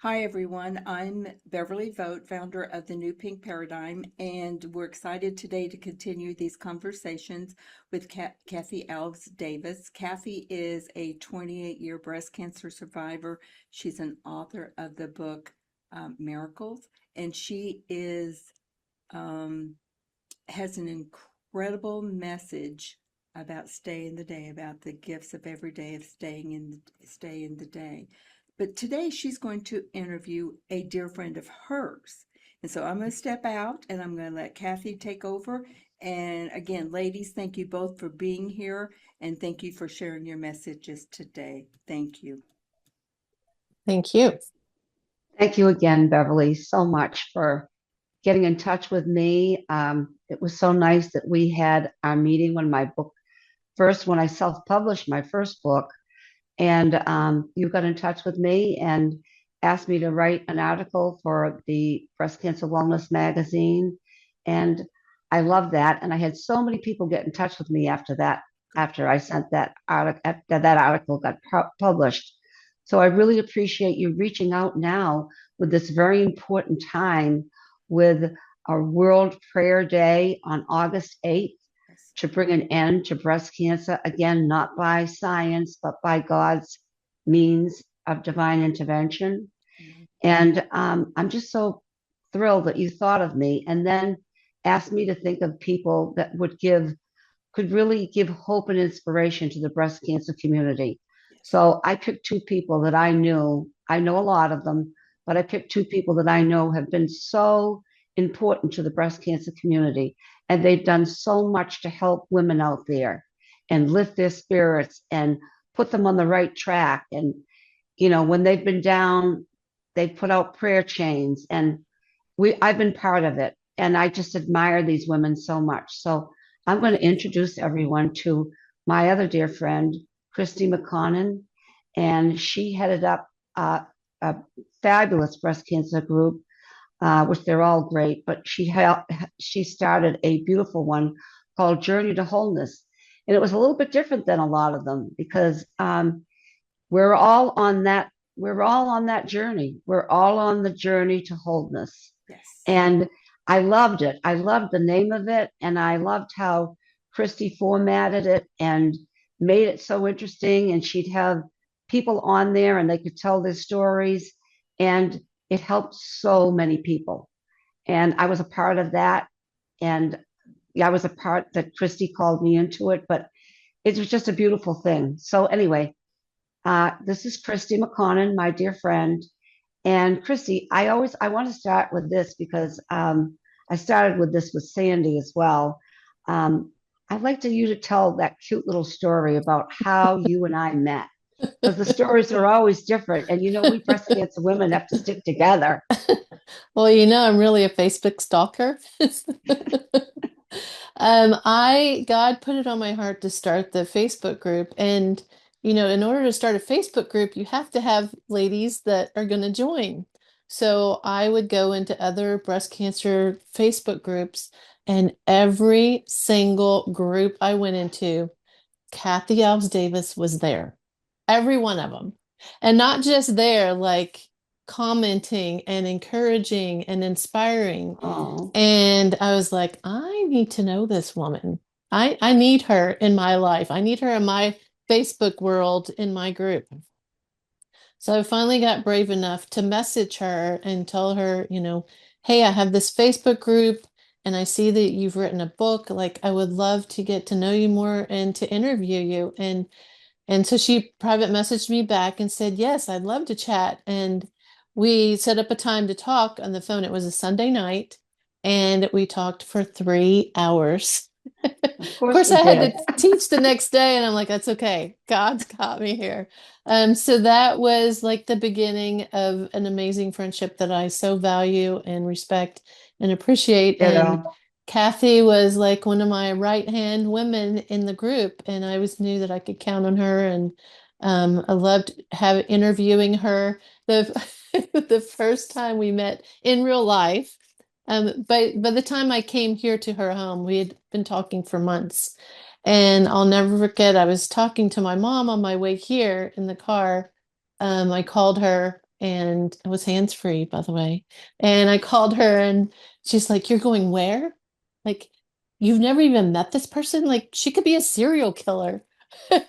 Hi, everyone. I'm Beverly Vogt, founder of the New Pink Paradigm, and we're excited today to continue these conversations with Kathy Alves Davis. Kathy is a 28-year breast cancer survivor. She's an author of the book Miracles, and she um, has an incredible message about stay in the day, about the gifts of every day of stay in the day. But today she's going to interview a dear friend of hers. And so I'm going to step out and I'm going to let Kathy take over. And again, ladies, thank you both for being here and thank you for sharing your messages today. Thank you. Thank you. Thank you again, Beverly, so much for getting in touch with me. It was so nice that we had our meeting when I self-published my first book, and you got in touch with me and asked me to write an article for the Breast Cancer Wellness magazine. And I love that. And I had so many people get in touch with me after that, after I sent that article, after that article got published. So I really appreciate you reaching out now with this very important time with our World Prayer Day on August 8th to bring an end to breast cancer, again, not by science, but by God's means of divine intervention. And I'm just so thrilled that you thought of me and then asked me to think of people that could really give hope and inspiration to the breast cancer community. So I picked two people that I knew. I know a lot of them, but I picked two people that I know have been so important to the breast cancer community. And they've done so much to help women out there and lift their spirits and put them on the right track. And, when they've been down, they put out prayer chains. And I've been part of it. And I just admire these women so much. So I'm going to introduce everyone to my other dear friend, Christie McConnon. And she headed up a fabulous breast cancer group, which they're all great, but she started a beautiful one called Journey to Wholeness. And it was a little bit different than a lot of them because we're all on that journey. We're all on the journey to wholeness. Yes. And I loved it. I loved the name of it. And I loved how Christy formatted it and made it so interesting. And she'd have people on there and they could tell their stories. And it helped so many people. And I was a part of that. And I was a part that Christy called me into it, but it was just a beautiful thing. So anyway, this is Christie McConnon, my dear friend. And Christy, I want to start with this because I started with this with Sandy as well. I'd like you to tell that cute little story about how you and I met. Because the stories are always different. And we breast cancer women have to stick together. Well, I'm really a Facebook stalker. God put it on my heart to start the Facebook group. And, in order to start a Facebook group, you have to have ladies that are going to join. So I would go into other breast cancer Facebook groups, and every single group I went into, Kathy Alves Davis was there. Every one of them. And not just there, like commenting and encouraging and inspiring. Oh, And I was like, I need to know this woman. I need her in my life. I need her in my Facebook world, in my group. So I finally got brave enough to message her and tell her, hey, I have this Facebook group and I see that you've written a book. Like, I would love to get to know you more and to interview you. And so she private messaged me back and said, yes, I'd love to chat. And we set up a time to talk on the phone. It was a Sunday night, and we talked for 3 hours. of Of course course, we I had did. to teach the next day, and I'm like, that's okay. God's got me here. So that was like the beginning of an amazing friendship that I so value and respect and appreciate. And Kathy was like one of my right-hand women in the group, and I always knew that I could count on her. And I loved interviewing her. The the first time we met in real life, by the time I came here to her home, we had been talking for months. And I'll never forget, I was talking to my mom on my way here in the car. I called her and it was hands-free, by the way. And I called her and she's like, "You're going where? Like, you've never even met this person? Like, she could be a serial killer." I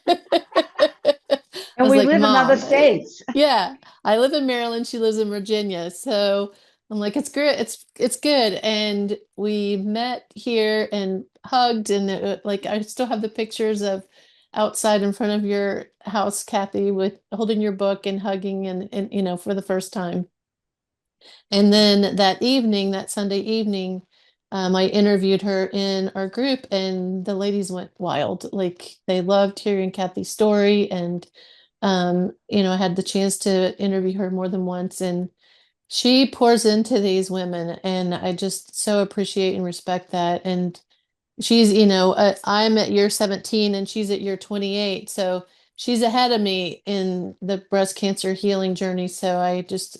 And was we like, live in other "Mom, states. yeah, I live in Maryland. She lives in Virginia. So I'm like, it's great. It's good." And we met here and hugged, and like I still have the pictures of outside in front of your house, Kathy, with holding your book and hugging and for the first time. And then that evening, that Sunday evening, I interviewed her in our group, and the ladies went wild. Like they loved hearing Kathy's story, and I had the chance to interview her more than once, and she pours into these women, and I just so appreciate and respect that. And she's, I'm at year 17 and she's at year 28. So she's ahead of me in the breast cancer healing journey. So I just,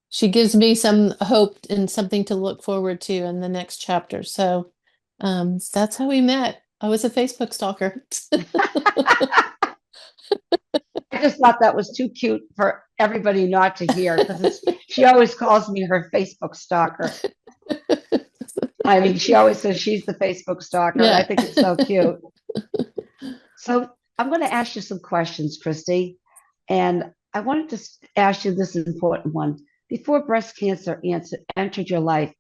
she gives me some hope and something to look forward to in the next chapter. So that's how we met. I was a Facebook stalker. I just thought that was too cute for everybody not to hear because she always calls me her Facebook stalker. I mean, she always says she's the Facebook stalker. I Yeah. think it's so cute. So I'm going to ask you some questions, Christy. And I wanted to ask you this important one. Before breast cancer entered your life,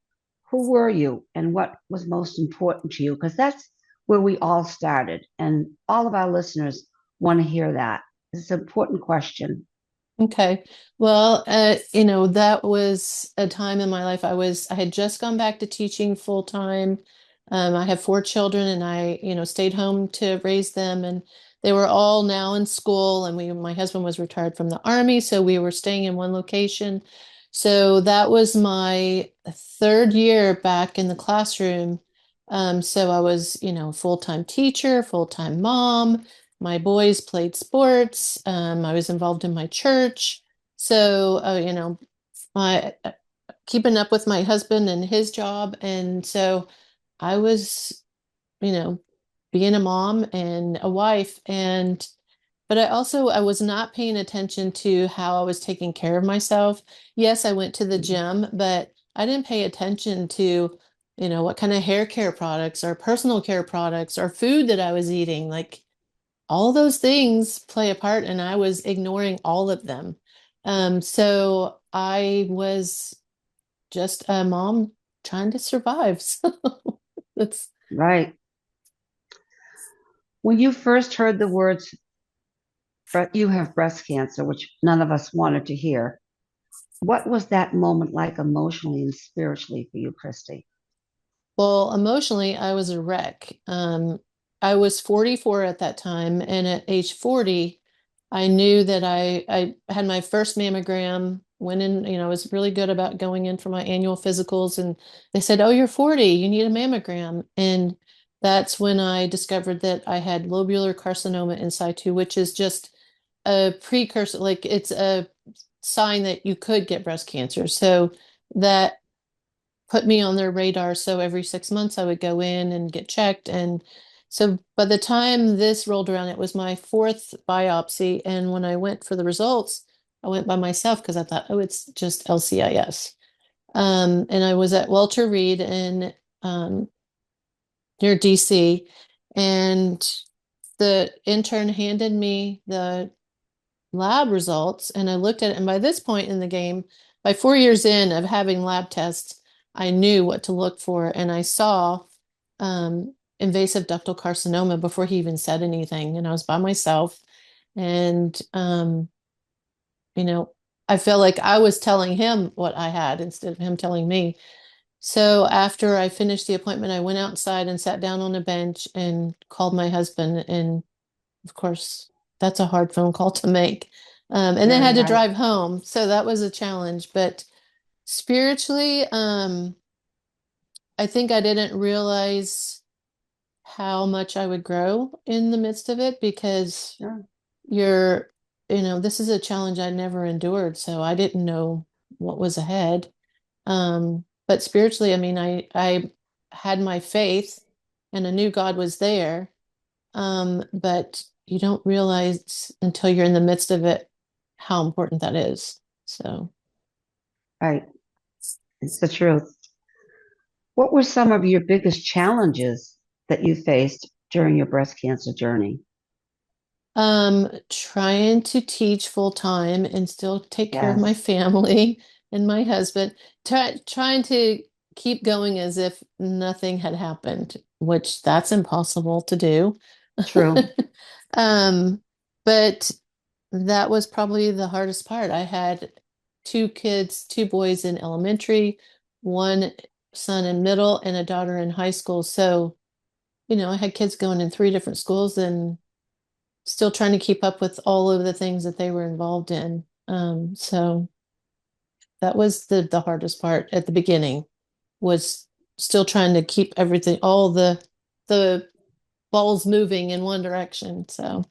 who were you and what was most important to you? Because that's where we all started. And all of our listeners want to hear that. It's an important question. Okay. Well, that was a time in my life I had just gone back to teaching full time. I have 4 children and I, stayed home to raise them, and they were all now in school, and my husband was retired from the army, so we were staying in one location. So that was my 3rd year back in the classroom. So I was, full-time teacher, full-time mom. My boys played sports. I was involved in my church. So, I keeping up with my husband and his job. And so I was, you know, being a mom and a wife. But I was not paying attention to how I was taking care of myself. Yes, I went to the gym, but I didn't pay attention to, what kind of hair care products or personal care products or food that I was eating. Like, all those things play a part, and I was ignoring all of them. So I was just a mom trying to survive. So that's Right. When you first heard the words, you have breast cancer, which none of us wanted to hear, what was that moment like emotionally and spiritually for you, Christy? well, emotionally, I was a wreck. I was 44 at that time, and at age 40, I knew that I had my first mammogram. Went in, I was really good about going in for my annual physicals, and they said, "Oh, you're 40, you need a mammogram." And that's when I discovered that I had lobular carcinoma in situ, which is just a precursor, like it's a sign that you could get breast cancer. So that put me on their radar. So every 6 months I would go in and get checked. And so by the time this rolled around, it was my 4th biopsy. And when I went for the results, I went by myself because I thought, oh, it's just LCIS. And I was at Walter Reed in near DC, and the intern handed me the lab results, and I looked at it. And by this point in the game, by 4 years in of having lab tests, I knew what to look for, and I saw invasive ductal carcinoma before he even said anything. And I was by myself, and you know, I felt like I was telling him what I had instead of him telling me. So after I finished the appointment, I went outside and sat down on a bench and called my husband, and of course, that's a hard phone call to make. And then Very had to hard. drive home. So that was a challenge. But spiritually, I think I didn't realize how much I would grow in the midst of it, because Sure. you're, this is a challenge I never endured. So I didn't know what was ahead. But spiritually, I mean, I had my faith and I knew God was there. But you don't realize until you're in the midst of it how important that is. So, Right. It's the truth. What were some of your biggest challenges that you faced during your breast cancer journey? trying to teach full time and still take care of my Yes, family and my husband, trying to keep going as if nothing had happened, which that's impossible to do. true. Um, but that was probably the hardest part. I had two kids, two boys in elementary, one son in middle, and a daughter in high school. So, I had kids going in three different schools and still trying to keep up with all of the things that they were involved in. So that was the hardest part at the beginning, was still trying to keep everything, all the balls moving in one direction. So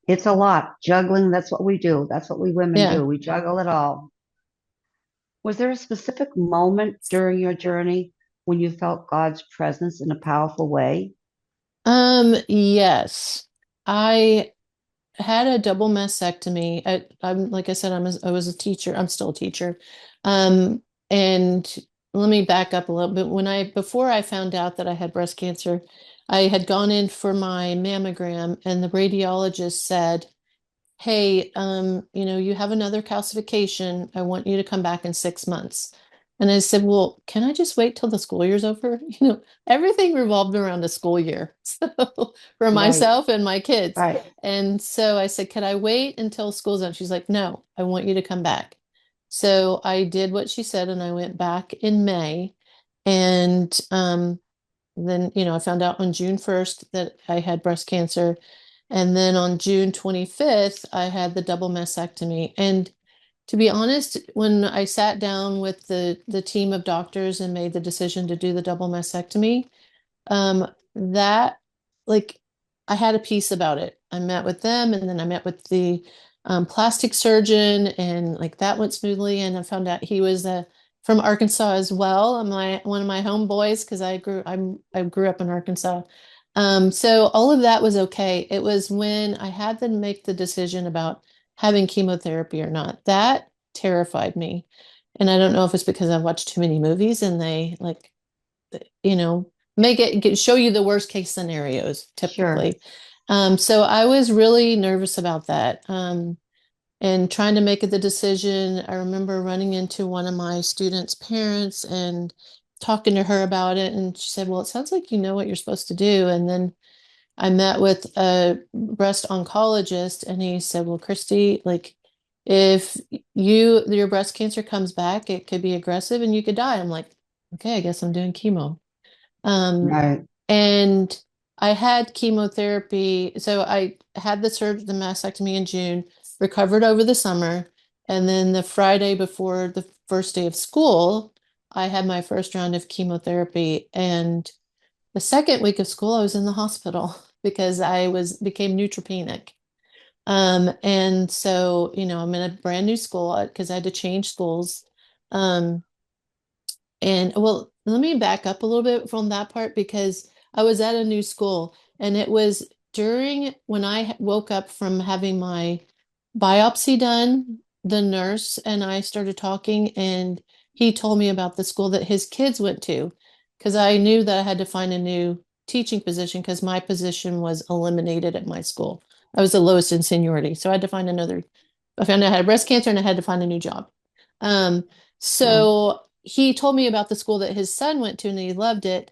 It's a lot. Juggling, that's what we do. That's what we women yeah. do. We juggle it all. Was there a specific moment during your journey when you felt God's presence in a powerful way? Yes. I had a double mastectomy. I'm like I said, I was a teacher. I'm still a teacher. And let me back up a little bit. Before I found out that I had breast cancer, I had gone in for my mammogram, and the radiologist said, "Hey, you have another calcification. I want you to come back in 6 months." And I said, "Well, can I just wait till the school year's over?" Everything revolved around the school year. So for Right, myself and my kids. right. And so I said, "Could I wait until school's out?" She's like, "No, I want you to come back." So I did what she said, and I went back in May. And then, I found out on June 1st that I had breast cancer. And then on June 25th, I had the double mastectomy. And to be honest, when I sat down with the team of doctors and made the decision to do the double mastectomy, that like I had a piece about it. I met with them, and then I met with the plastic surgeon, and like that went smoothly. And I found out he was from Arkansas as well. One of my homeboys, because I grew up in Arkansas. So all of that was okay. It was when I had to make the decision about having chemotherapy or not. That terrified me. And I don't know if it's because I've watched too many movies and they like, you know, show you the worst case scenarios Sure. typically. So I was really nervous about that. And trying to make the decision. I remember running into one of my students' parents and talking to her about it. And she said, "Well, it sounds like you know what you're supposed to do." And then I met with a breast oncologist, and he said, "Well, Christy, like if your breast cancer comes back, it could be aggressive and you could die." I'm like, "Okay, I guess I'm doing chemo." Um, Right. and I had chemotherapy. So I had the mastectomy in June, recovered over the summer. And then the Friday before the first day of school, I had my first round of chemotherapy. And the second week of school, I was in the hospital because became neutropenic. And so, I'm in a brand new school because I had to change schools. Um, and well, let me back up a little bit from that part because I was at a new school, and it was during when I woke up from having my biopsy done, the nurse and I started talking, and he told me about the school that his kids went to because I knew that I had to find a new teaching position because my position was eliminated at my school. I was the lowest in seniority, so I had to find another. I found out I had breast cancer and I had to find a new job. Um, Wow. so he told me about the school that his son went to and he loved it.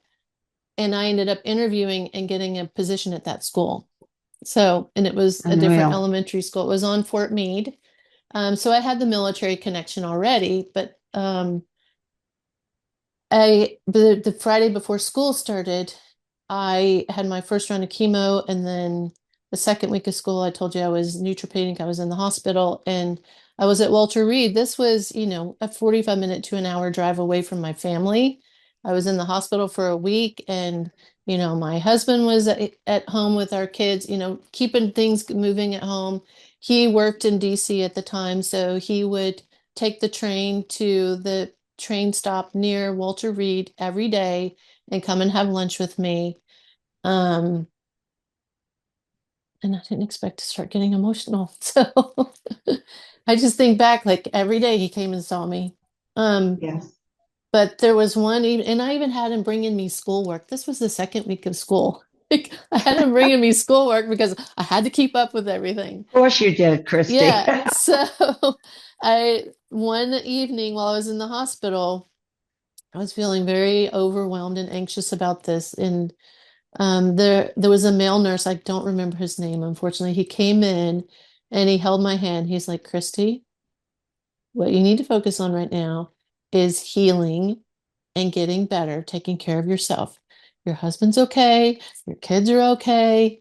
And I ended up interviewing and getting a position at that school. So, and it was a different Unreal. elementary school. It was on Fort Meade. So I had the military connection already, but the Friday before school started, I had my first round of chemo, and then the second week of school, I told you I was neutropenic. I was in the hospital, and I was at Walter Reed. This was, a 45-minute to an hour drive away from my family. I was in the hospital for a week, and my husband was at home with our kids, keeping things moving at home. He worked in DC at the time, so he would take the train to the train stop near Walter Reed every day and come and have lunch with me. Um, and I didn't expect to start getting emotional. So I just think back, like every day he came and saw me. Yes. But there was one, and I even had him bringing me schoolwork. This was the second week of school. Like, I had him bringing me schoolwork because I had to keep up with everything. Of course you did, Christy. Yeah. So one evening while I was in the hospital, I was feeling very overwhelmed and anxious about this. And there was a male nurse, I don't remember his name, unfortunately. He came in and he held my hand. He's like, Christy, what you need to focus on right now is healing and getting better, taking care of yourself. Your husband's okay, your kids are okay.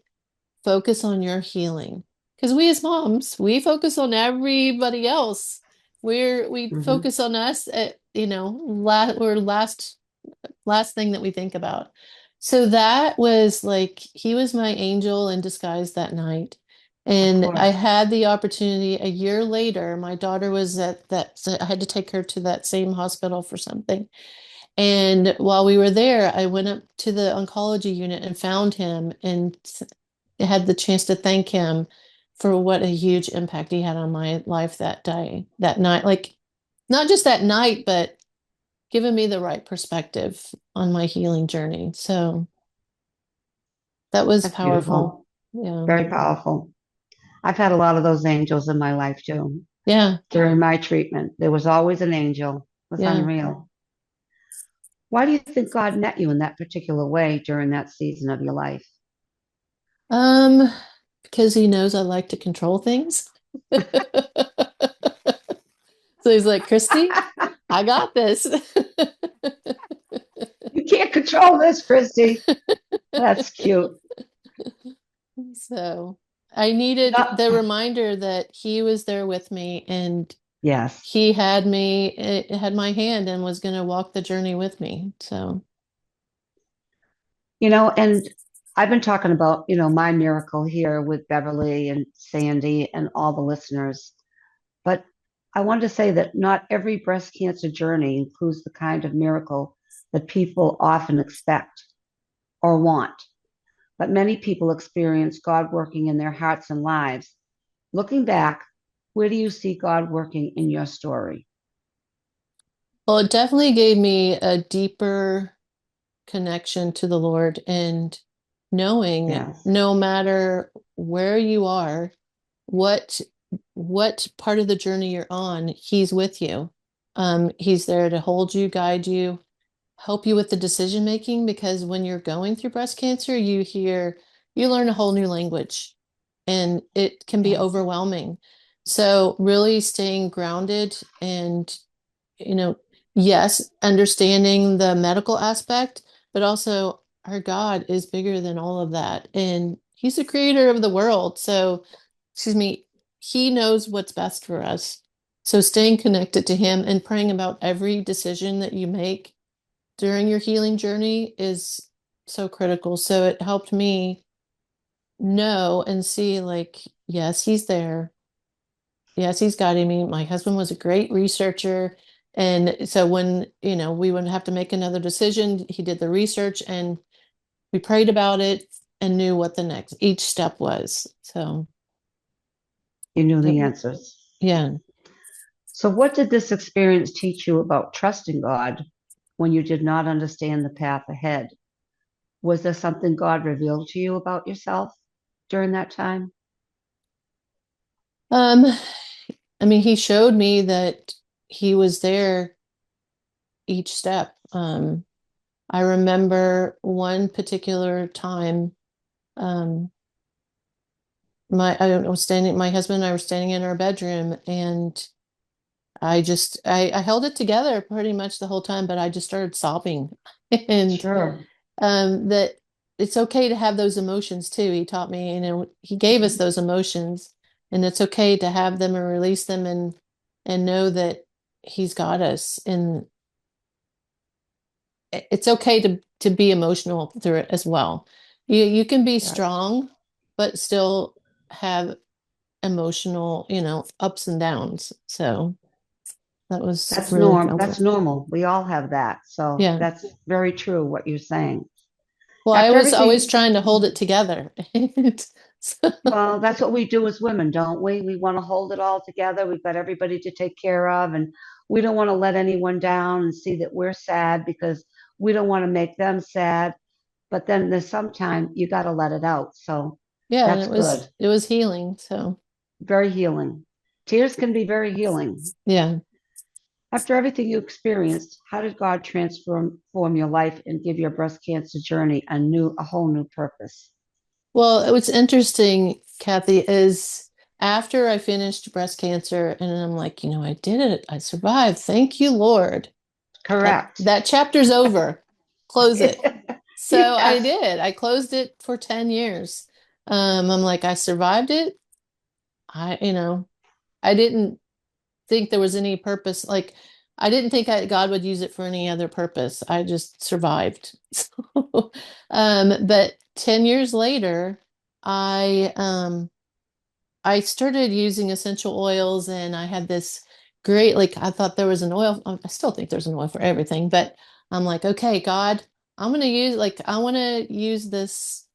Focus on your healing. Because we as moms, we focus on everybody else. We Mhm. focus on us at, we're last thing that we think about. So that was like he was my angel in disguise that night. Of And I course. had the opportunity a year later. My daughter was at that, so I had to take her to that same hospital for something. And while we were there, I went up to the oncology unit and found him and had the chance to thank him for what a huge impact he had on my life that day, that night. Like, not just that night, but giving me the right perspective on my healing journey. So that was That's powerful. beautiful. Yeah. Very powerful. I've had a lot of those angels in my life too. Yeah. During my treatment, there was always an angel. It was Yeah. unreal. Why do you think God met you in that particular way during that season of your life? Um, because he knows I like to control things. So he's like, Christy, I got this. You can't control this, Christy. That's cute. So I needed No- the reminder that he was there with me and Yes. he had me, it had my hand and was going to walk the journey with me. So, And I've been talking about, my miracle here with Beverly and Sandy and all the listeners. But I want to say that not every breast cancer journey includes the kind of miracle that people often expect or want. But many people experience God working in their hearts and lives. Looking back, where do you see God working in your story? well, it definitely gave me a deeper connection to the Lord and knowing Yes. no matter where you are, what what part of the journey you're on, he's with you. He's there to hold you, guide you, help you with the decision making because when you're going through breast cancer, you learn a whole new language and it can be Yes. overwhelming. So really staying grounded and, you know, yes, understanding the medical aspect, but also our God is bigger than all of that. And he's the creator of the world. So, excuse me, he knows what's best for us. So staying connected to him and praying about every decision that you make during your healing journey is so critical. So it helped me know and see, like, yes, he's there. Yes, he's guiding me. My husband was a great researcher. And so when, we would have to make another decision, he did the research and we prayed about it and knew what the next each step was. So, You knew it, the answers. yeah. So, what did this experience teach you about trusting God when you did not understand the path ahead? Was there something God revealed to you about yourself during that time? Um, I mean, he showed me that he was there each step. I remember one particular time, um, my husband and I were standing in our bedroom and I held it together pretty much the whole time, but I just started sobbing. And Sure. that it's okay to have those emotions too. He taught me, he gave us those emotions and it's okay to have them and release them and know that he's got us. And it's okay to be emotional through it as well. You can be Yes. strong, but still have emotional, ups and downs. So that was really That's powerful. normal. We all have that. So Yeah. that's very true what you're saying. Well, I After was always everything, trying to hold it together. Well, that's what we do as women, don't we? We want to hold it all together. We've got everybody to take care of, and we don't want to let anyone down and see that we're sad because we don't want to make them sad. But then there's sometime you got to let it out. So Yeah, and that's good. it was healing. So Very healing. Tears can be very healing. yeah. After everything you experienced, how did God transform your life and give your breast cancer journey a whole new purpose? Well, what's interesting, Kathy, is after I finished breast cancer, and I'm like, I did it. I survived. Thank you, Lord. Correct. That chapter's over. Close it. So I Yes. did. I closed it for 10 years. I'm like, I survived it. I didn't think there was any purpose. Like, I didn't think God would use it for any other purpose. I just survived. So, but 10 years later, I started using essential oils, and I had this great, like, I thought there was an oil. I still think there's an oil for everything, but I'm like, okay, God, I want to use this,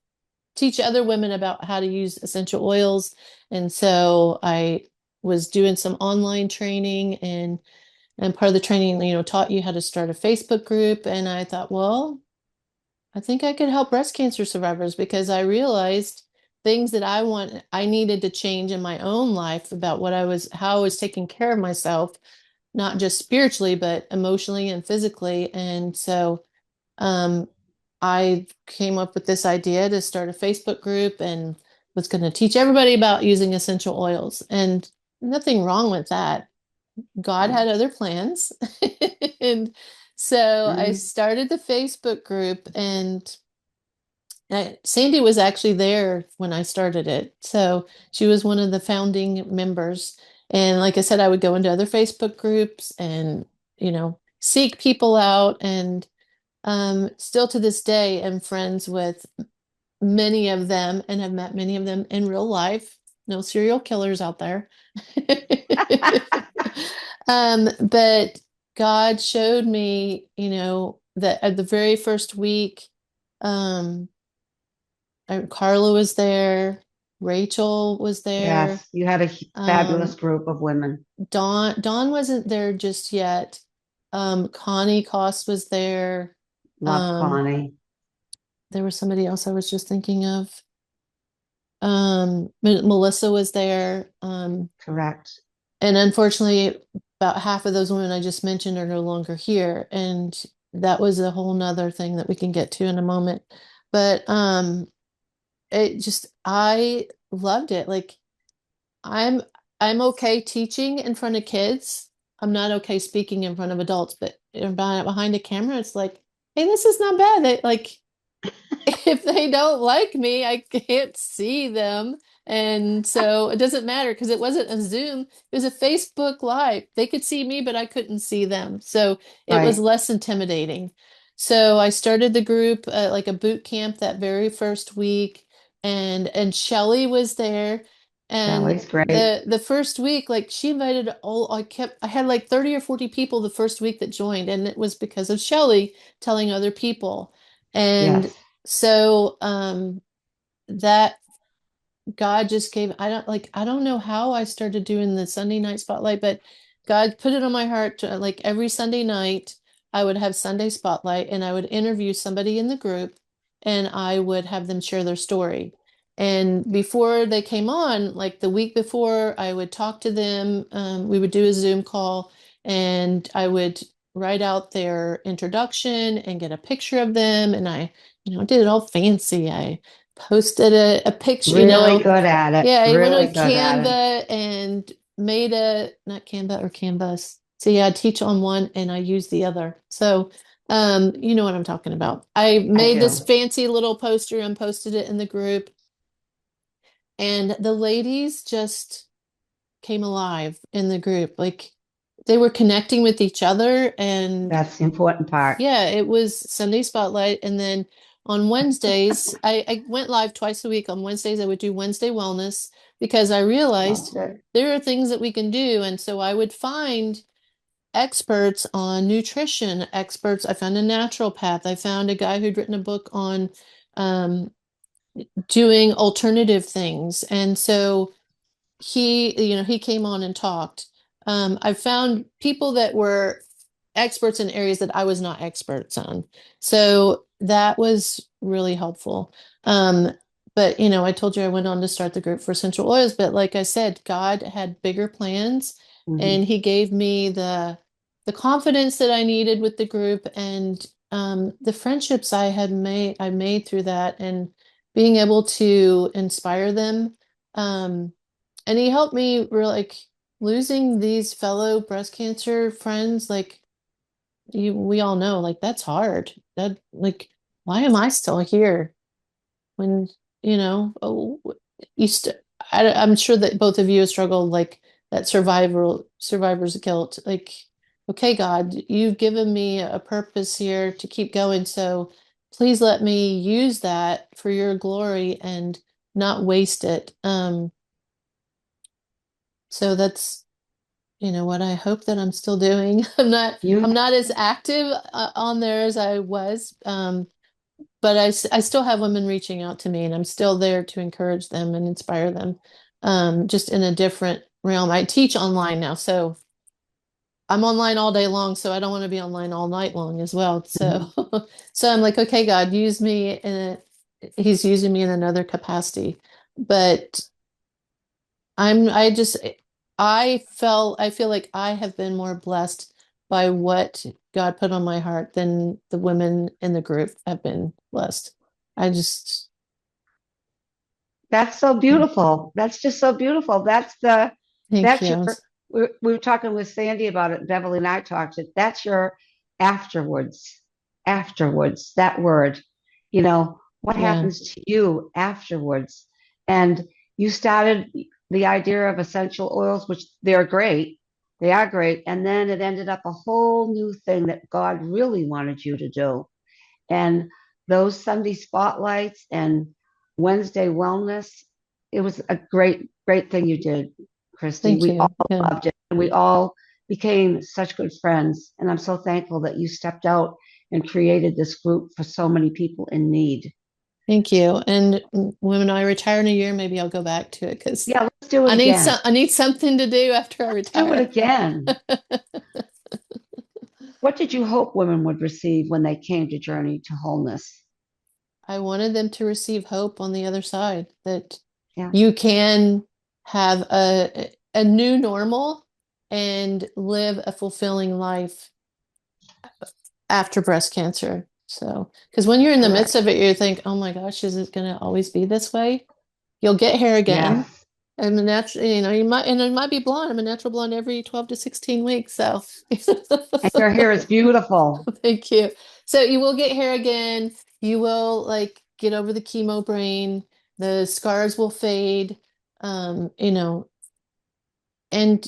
teach other women about how to use essential oils. And so I was doing some online training, and part of the training, taught you how to start a Facebook group. And I thought, well, I think I could help breast cancer survivors, because I realized things that I needed to change in my own life about how I was taking care of myself, not just spiritually, but emotionally and physically. And so um, I came up with this idea to start a Facebook group, and was going to teach everybody about using essential oils. And nothing wrong with that. God had other plans. And so I Mm, started the Facebook group, and Sandy was actually there when I started it. So she was one of the founding members. And like I said, I would go into other Facebook groups and, seek people out. And still to this day, am friends with many of them and have met many of them in real life. No serial killers out there. But God showed me, that at the very first week, um, Carla was there, Rachel was there, yes, you had a fabulous um, group of women. Dawn wasn't there just yet. Connie Cost was there. Love Um, Connie. there was somebody else I was just thinking of. Melissa was there. Correct. And unfortunately, about half of those women I just mentioned are no longer here. And that was a whole nother thing that we can get to in a moment. But I loved it. Like, I'm I'm okay teaching in front of kids. I'm not okay speaking in front of adults, but behind a camera, it's like, hey, this is not bad. If they don't like me, I can't see them. And so it doesn't matter, because it wasn't a Zoom, it was a Facebook Live. They could see me, but I couldn't see them. So it was Right. less intimidating. So I started the group, like a boot camp, that very first week, and Shelly was there. And Shelley's great. the first week, like, she invited all, I had like 30 or 40 people the first week that joined, and it was because of Shelly telling other people. And Yes. so that God just gave, I don't know how I started doing the Sunday night spotlight, but God put it on my heart to, like, every Sunday night I would have Sunday spotlight, and I would interview somebody in the group, and I would have them share their story. And before they came on, like the week before, I would talk to them. We would do a Zoom call, and I would write out their introduction and get a picture of them. And I, did it all fancy. I posted a picture, Really good at it. yeah, I went Really on good at it. Canva and made not Canva or Canvas. So yeah, I teach on one and I use the other. So you know what I'm talking about. I I made this do. fancy little poster and posted it in the group, and the ladies just came alive in the group. Like, they were connecting with each other. And That's the important part. yeah, it was Sunday Spotlight. And then on Wednesdays, I went live twice a week. On Wednesdays, I would do Wednesday Wellness, because I realized Loved it. there are things that we can do. And so I would find experts on nutrition, experts. I found a naturopath. I found a guy who'd written a book on um, doing alternative things. And so he came on and talked. I found people that were experts in areas that I was not experts on. So that was really helpful. But I told you I went on to start the group for essential oils, but like I said, God had bigger plans, Mhm. and he gave me the confidence that I needed with the group, and the friendships I made through that, and being able to inspire them. And he helped me really, like, losing these fellow breast cancer friends, like, we all know, like, that's hard. That, like, why am I still here when, oh, you st I'm sure that both of you have struggled, like, that survivor's guilt. Like, okay, God, you've given me a purpose here to keep going, so please let me use that for your glory and not waste it. So that's what I hope that I'm still doing. You I'm not as active on there as I was, but I still have women reaching out to me, and I'm still there to encourage them and inspire them, just in a different realm. I teach online now, so I'm online all day long, so I don't want to be online all night long as well. So, Mhm. so I'm like, okay, God, use me, He's using me in another capacity, but I'm I just I feel like I have been more blessed by what God put on my heart than the women in the group have been blessed. I just That's so beautiful. That's just so beautiful. Thank That's you. your we were talking with Sandy about it. Beverly and I talked it. That's your afterwards. Afterwards, that word. What Yeah. happens to you afterwards? And you started the idea of essential oils, which they're great. They are great. And then it ended up a whole new thing that God really wanted you to do. And those Sunday spotlights and Wednesday wellness, it was a great, great thing you did, Christy. Thank We all you. Yeah. loved it. And we all became such good friends. And I'm so thankful that you stepped out and created this group for so many people in need. Thank you. And when I retire in a year, maybe I'll go back to it because Yeah, let's do it again. I need something to do after I Let's do it retire. again. What did you hope women would receive when they came to Journey to Wholeness? I wanted them to receive hope on the other side, that Yeah, you can have a new normal and live a fulfilling life after breast cancer. So, because when you're in the midst correct. of it, you think, "Oh my gosh, is it going to always be this way?" You'll get hair again. Yes. I'm a natural, it might be blonde. I'm a natural blonde every 12 to 16 weeks. So, And your hair is beautiful. thank you. So you will get hair again. You will, like, get over the chemo brain. The scars will fade. Um, you know, and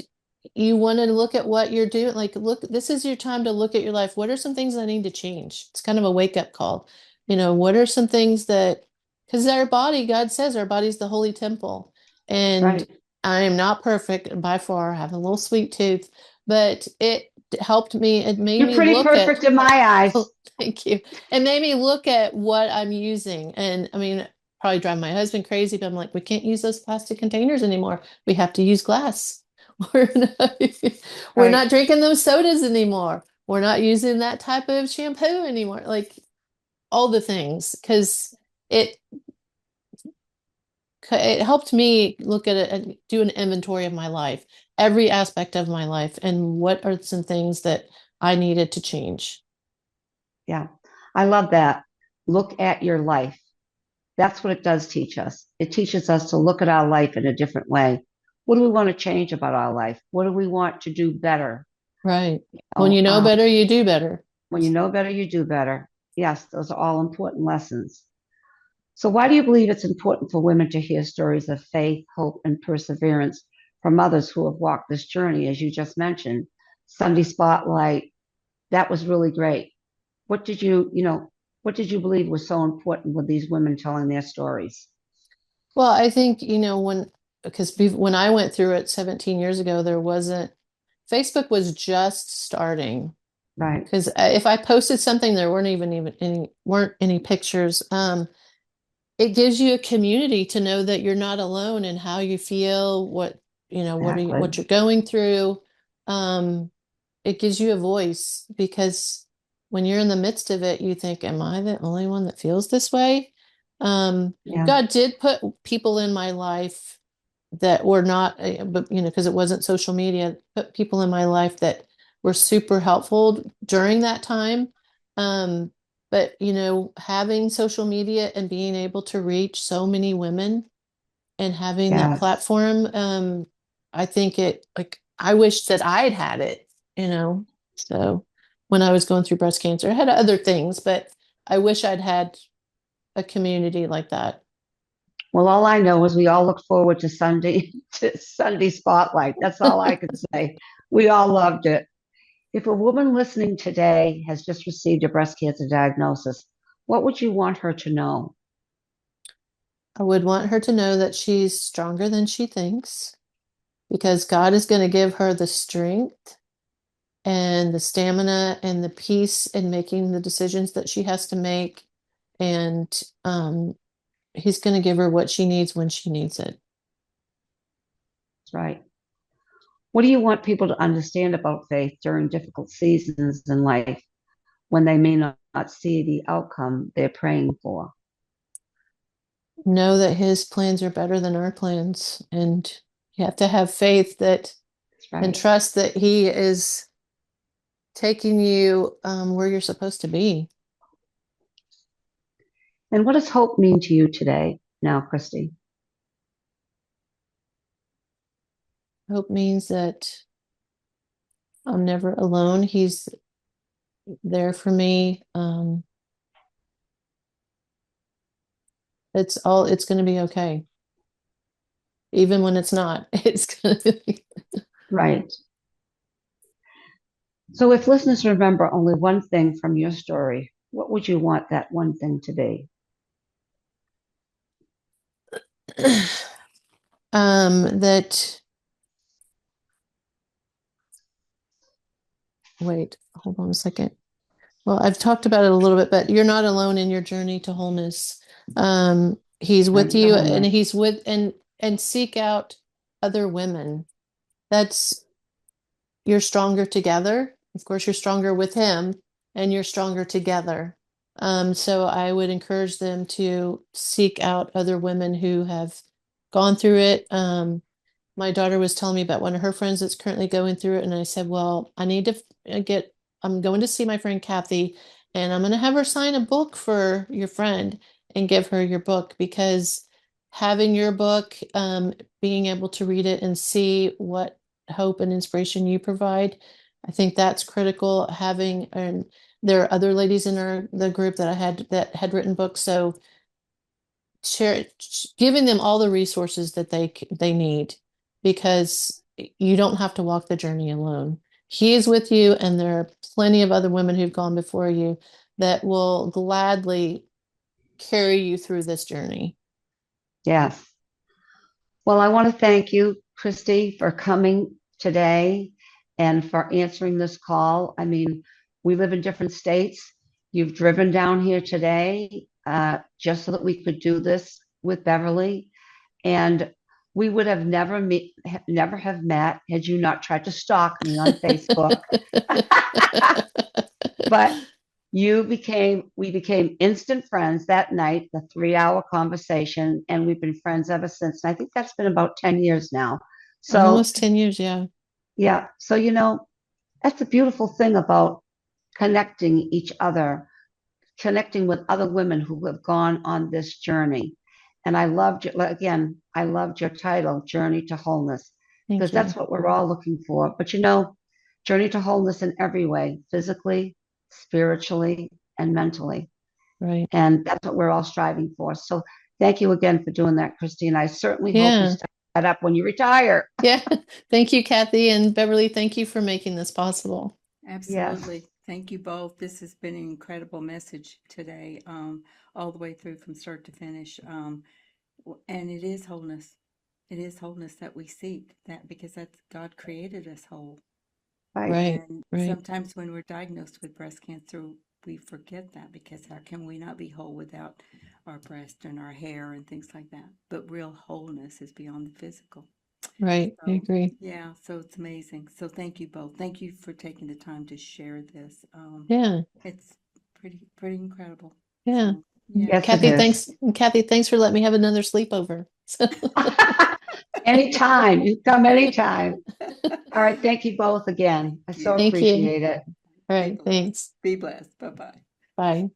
you want to look at what you're doing. Like, look, this is your time to look at your life. What are some things that need to change? It's kind of a wake up call. What are some things that, because our body, God says our body's the holy temple. And Right. I am not perfect by far. I have a little sweet tooth, but it helped me. It made You're me pretty look at, perfect in my eyes. oh, thank you. It made me look at what I'm using. And I mean, probably drive my husband crazy, but I'm like, we can't use those plastic containers anymore. We have to use glass. We're not, we're Right. not drinking those sodas anymore. We're not using that type of shampoo anymore. Like, all the things, because it it helped me look at it and do an inventory of my life, every aspect of my life, and what are some things that I needed to change. Yeah. I love that. Look at your life. That's what it does teach us. It teaches us to look at our life in a different way. What do we want to change about our life? What do we want to do better? Right. When you Oh, know better, you do better. when you know better, you do better. Yes, those are all important lessons. So, why do you believe it's important for women to hear stories of faith, hope, and perseverance from others who have walked this journey, as you just mentioned? Sunday Spotlight, that was really great. What did what did you believe was so important with these women telling their stories? Well, I think, when I went through it 17 years ago, there wasn't, Facebook was just starting. Right. Because if I posted something, there weren't even any pictures. it gives you a community to know that you're not alone in how you feel, what Exactly. you're going through. It gives you a voice, because when you're in the midst of it, you think, am I the only one that feels this way? Yeah. God did put people in my life that were not, but because it wasn't social media, put people in my life that were super helpful during that time. Um, but having social media and being able to reach so many women and having that Yes. platform, I think I wish that I'd had it, so when I was going through breast cancer, I had other things, but I wish I'd had a community like that. Well, all I know is we all look forward to Sunday to Sunday Spotlight. That's all I can say. We all loved it. If a woman listening today has just received a breast cancer diagnosis, what would you want her to know? I would want her to know that she's stronger than she thinks, because God is going to give her the strength and the stamina and the peace in making the decisions that she has to make. And He's going to give her what she needs when she needs it. That's right. What do you want people to understand about faith during difficult seasons in life when they may not see the outcome they're praying for? Know that His plans are better than our plans. And you have to have faith that That's and right. trust that He is taking you where you're supposed to be. And what does hope mean to you today, now, Christy? Hope means that I'm never alone. He's there for me. It's going to be okay. Even when it's not, it's going to be. Right. So, if listeners remember only one thing from your story, what would you want that one thing to be? That, wait, hold on a second. Well, I've talked about it a little bit, but you're not alone in your journey to wholeness. He's with Journey to you, and wholeness. he's with, and seek out other women. That's You're stronger together. Of course, you're stronger with him, and you're stronger together. So I would encourage them to seek out other women who have gone through it. My daughter was telling me about one of her friends that's currently going through it, and I said, well, I need to I'm going to see my friend Kathy, and I'm going to have her sign a book for your friend and give her your book, because having your book, being able to read it and see what hope and inspiration you provide, I think that's critical. And there are other ladies in the group that I had that had written books, so giving them all the resources that they need, because you don't have to walk the journey alone. He is with you, and there are plenty of other women who've gone before you that will gladly carry you through this journey. Yes. Well, I want to thank you, Christy, for coming today and for answering this call. I mean, we live in different states. You've driven down here today just so that we could do this with Beverly, and we would have never have met had you not tried to stalk me on Facebook. But we became instant friends that night, the 3 hour conversation, and we've been friends ever since. And I think that's been about 10 years now. So, Almost 10 years, yeah. yeah. So, that's the beautiful thing about connecting each other, connecting with other women who have gone on this journey. And I loved your title, Journey to Wholeness, because Thank you. that's what we're all looking for. But journey to wholeness in every way, physically, spiritually, and mentally. Right. And that's what we're all striving for. So thank you again for doing that, Christine. I certainly hope you Yeah. start that up when you retire. Yeah. Thank you, Kathy and Beverly. Thank you for making this possible. Yes. Absolutely. Thank you both. This has been an incredible message today, all the way through from start to finish. And it is wholeness. It is wholeness that we seek, that because that's God created us whole. Right. Right. And Right. sometimes when we're diagnosed with breast cancer, we forget that, because how can we not be whole without our breast and our hair and things like that. But real wholeness is beyond the physical. Right. I So, agree. yeah, so it's amazing. So thank you both. Thank you for taking the time to share this. Yeah. It's pretty incredible. Yeah. So, yeah. Yes, it is. Kathy, thanks for letting me have another sleepover. So, Anytime. You come anytime. All right. Thank you both again. I so You. thank you. appreciate it. All Be right. blessed. Thanks. Be blessed. Bye-bye. Bye.